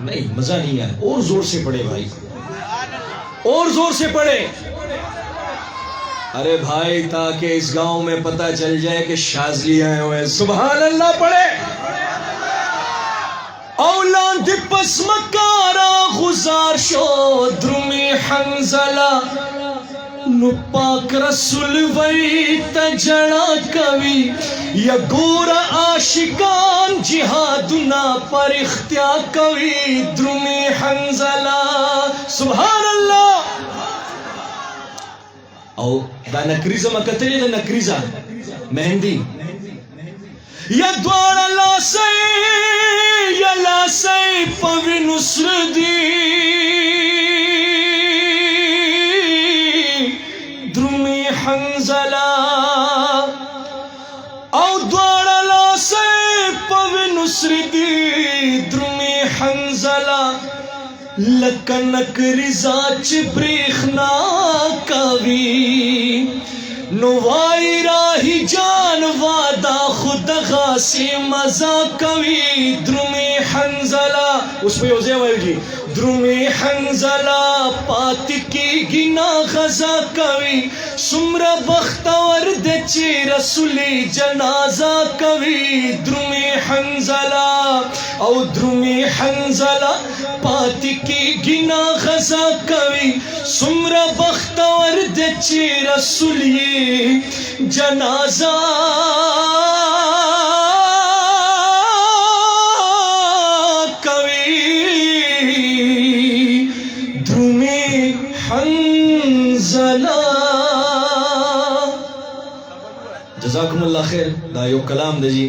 नहीं, मजा नहीं आया। और जोर से पढ़े भाई, और जोर से पढ़े। अरे भाई, ताकि इस गांव में पता चल जाए कि शाज़ली आए हुए। सुभान अल्लाह पढ़े। औलाद पस मकारा गुजार शो द्रुमी हंजला नुपाक रसूल वही तजड़ा कवि या गोरा आशिकान जिहादुना पर इख्तिया कवि द्रुमी हंजला। सुभान अल्लाह। और दा नक्रीजा मकतले दा नक्रीजा मेहंदी या द्वारा लासे या लासे पवि नुस्रदी द्रुमी हंजला। और द्वारा लासे पवि नुस्रदी द्रुमी हंजला लकनक रिजाच ब्रेखना कवि नुवाई राही जान वादा खुदगा से मजा कवि द्रुमी हंजला। उसमें योजे वाली द्रुमी हंजला पात की गिना खजा कवि सुमरा बख्तवर दचे रसूली जनाजा कवि द्रुमी हंजला। और द्रुमी हंजला पात की गिना खजा कवि सुमरा बख्तवर दचे रसूली जनाजा जज़ाकुमुल्लाह खैर। दा यो कलाम दजी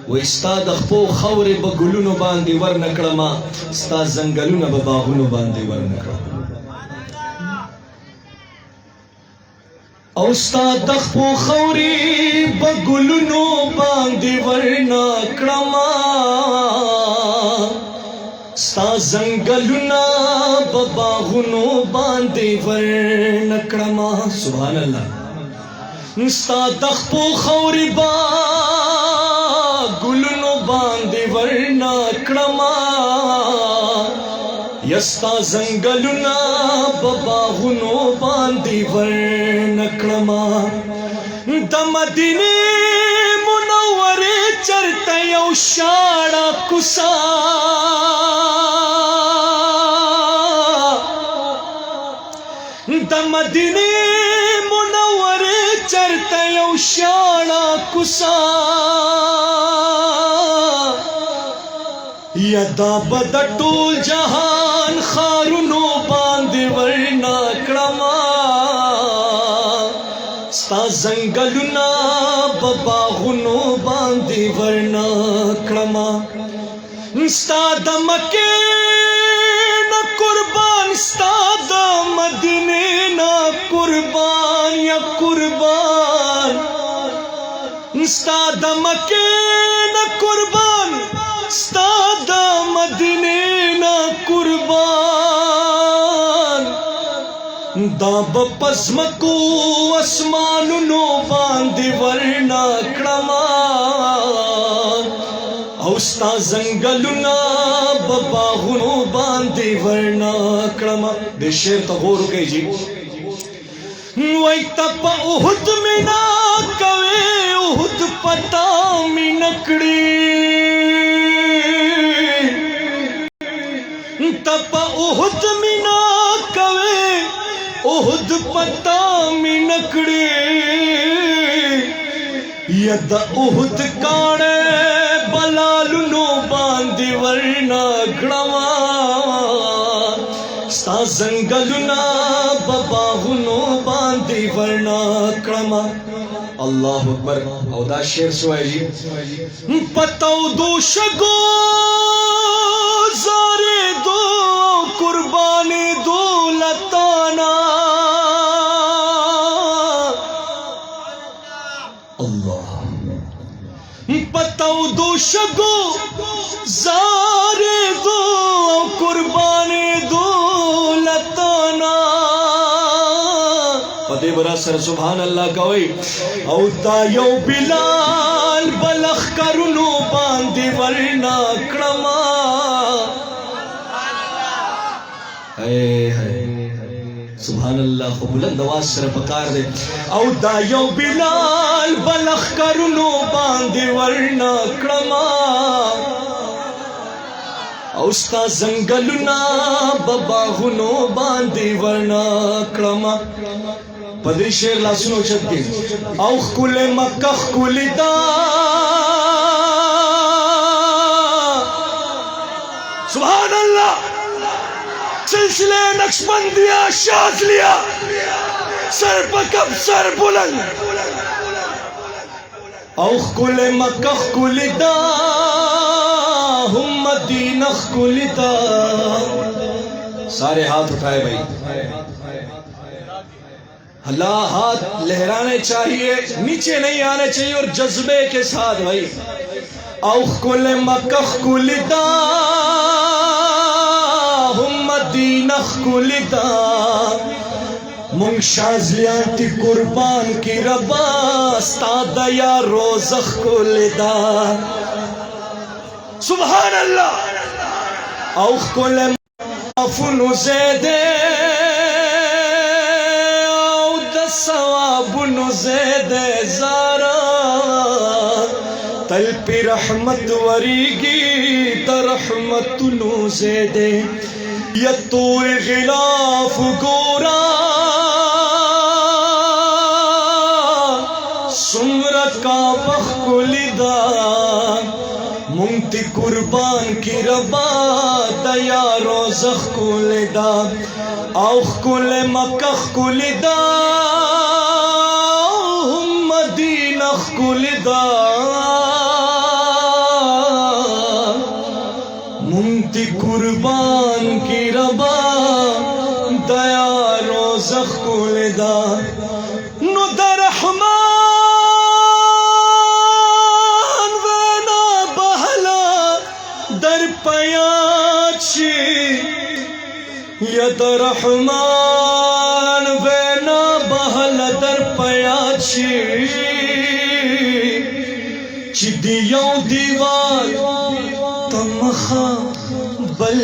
वो इस्ताद अखपो खौरे बगुलुनो बांधे वर नकड़मा स्ता जंगलुना बागुनो बांधे वर नकड़मा। और उस्ताद अखपो खौरे बगुलुनो बांधे वर नकड़मा स्ता जंगलुना बागुनो बांधे वर नकड़मा। सुभान अल्लाह। स्ता दख्पो खौरी बा गुलनो बांधे वरना क्रमा यस्ता जंगलुना बागुनो बांधे वरना क्रमा। दमदिने मुनव्वरे चरते यौ शाड़ा कुसा दमदिने चरते यौ शाड़ा कुसा यदा बदटोल जहान खारुनो बांधे वरना क्रमा स्ता जंगलुना बागुनो बांधे वरना क्रमा। स्ता दमके न कुर्बान स्ता दमदिने न कुर्बान या कुर्बान स्ता दमके न कुर्बान स्ता दमदिने न कुर्बान दाब पस्मको अस्मानुनो बांधे वरना क्रमा। औस्ता जंगलुना बागुनो बांधे वरना क्रमा। दे शेर तो गौर के जी वही तप उहुद में ना कवे उहुद पता मिनकड़ी तप उहुद में ना कवे उहुद पता मिनकड़ी यद उहुद काणे बलालुनो बांधे वरना ग्रवा स्ता जंगलुना बागुनो बांधे वरना क्रमा। अल्लाह अकबर। औदा शेर सुहाई जी पताओ दोषगो जारे दो कुर्बानी दो लताना अल्लाह पताओ दोषगो जारे दो कुर्बानी दो लताना। पते बरा सर सुभान अल्लाह कवई औता यो बिलाल बलख करुनो बांधे वरना क्रमा सुभान अल्लाह को बुलंद आवाज से पकार दे औ दायो बिलाल बलख करुनो बांधे वरना क्रमा औस्ता जंगलुना बबाहुनो बांधे वरना क्रमा पदरी शेर ला सुनो चक्के औ कुले मक्का कुलिदा सुभान अल्लाह सिलसिले नक्शबंदिया शाज़लिया सर पर कब सर बुलंद औ कुले मक्का कुलिदा हम मदीना कुलिदा सारे हाथ उठाए भाई अल्लाह हाथ लहराने चाहिए नीचे नहीं आने चाहिए और जज्बे के साथ भाई औ कुले मक्का कुलिदा मदीना कुलिदा मुंग शाज़लियाती कुर्बान की रबा स्तादा या रोज़ख कुलिदा सुभान अल्लाह औ कुले अफुनु ज़ेदे औ दसवाबुनु ज़ेदे ज़ारा तल पे रहमत वरीगी तरहमतुनु ज़ेदे यत्तोए गिलाफ गोरा सुमर का बखुलिदा मुंगती कुर्बान की रबा दया रोज़ख कुलिदा औख कुले मक्का कुलिदा मदीना कुलिदा मुंगती कुर्बान की रबा दया रोज़ख कुलिदा नुदर रहमान वेना बहला दर पयाची यद रहमान वेना बहला दर पयाची चिदियों दीवार तमखा बल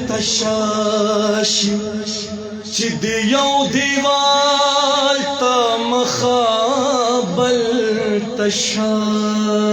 तशाश चिदियों दीवार तमखा बल तशाश